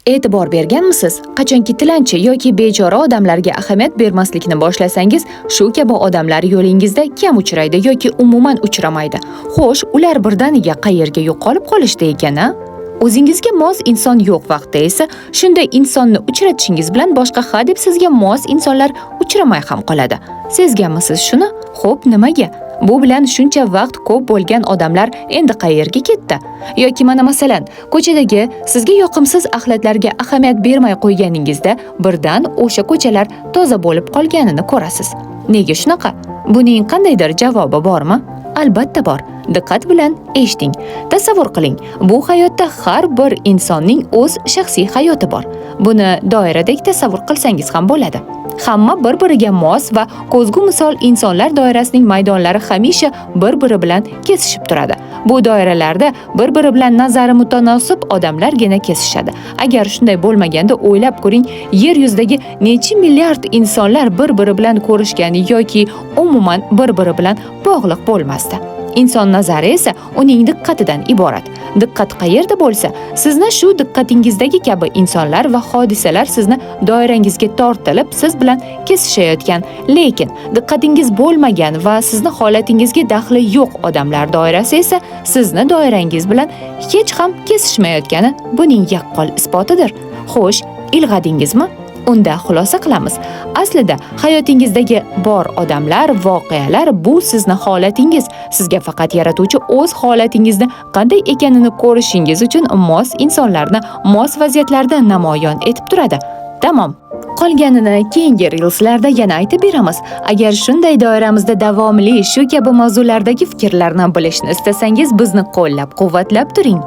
E'tibor berganmisiz? Qachonki tilanchi yoki bechora odamlarga ahamiyat bermaslikni boshlasangiz, shu kabi odamlar yo'lingizda kam uchraydi yoki umuman uchramaydi. Xo'sh, ular birdaniga qayerga yo'qolib qolishdi ekan-a? O'zingizga mos inson yo'q vaqtda esa shunday insonni uchratishingiz bilan boshqa hadeb sizga mos insonlar uchramay ham qoladi. Sezganmisiz shuni? Xo'p, nimaga? Bu bilan shuncha vaqt ko'p bo'lgan odamlar endi qayerga ketdi? Yoki mana masalan, ko'chadagi sizga yoqimsiz axlatlarga ahamiyat bermay qo'yganingizda birdan o'sha ko'chalar toza bo'lib qolganini ko'rasiz. Nega shunaqa? Buning qandaydir javobi bormi? Albatta bor. Diqqat bilan eshiting. Tasavvur qiling, bu hayotda har bir insonning o'z shaxsiy hayoti bor. Buni doiradek tasavvur qilsangiz ham bo'ladi. Hamma bir-biriga mos va ko'zgu misol insonlar doirasining maydonlari hamisha bir-biri bilan kesishib turadi. Bu doiralarda bir-biri bilan nazari mutanosib odamlargina kesishadi. Agar shunday bo'lmaganda o'ylab ko'ring, yer yuzidagi necha milliard insonlar bir-biri bilan ko'rishgani yoki umuman bir-biri bilan bog'liq bo'lmasdi. Inson nazari esa uning diqqatidan iborat. Diqqat qayerda bo'lsa, sizni shu diqqatingizdagi kabi insonlar va hodisalar sizni doirangizga tortilib, siz bilan kesishayotgan, lekin diqqatingiz bo'lmagan va sizni holatingizga daxli yo'q odamlar doirasi esa sizni doirangiz bilan hech ham kesishmayotgani buning yaqqol isbotidir. Xo'sh, ilg'adingizmi? Unda xulosa qilamiz. Aslida hayotingizdagi bor odamlar, voqealar bu sizni holatingiz. Sizga faqat yaratuvchi o'z holatingizni qanday ekanini ko'rishingiz uchun mos insonlarni mos vaziyatlarda namoyon etib turadi. Tamom. Qolganini keyingi reelslarda yana aytib beramiz. Agar shunday doiramizda davomli shu kabi mavzulardagi fikrlarni bilishni istasangiz, bizni qo'llab-quvvatlab turing.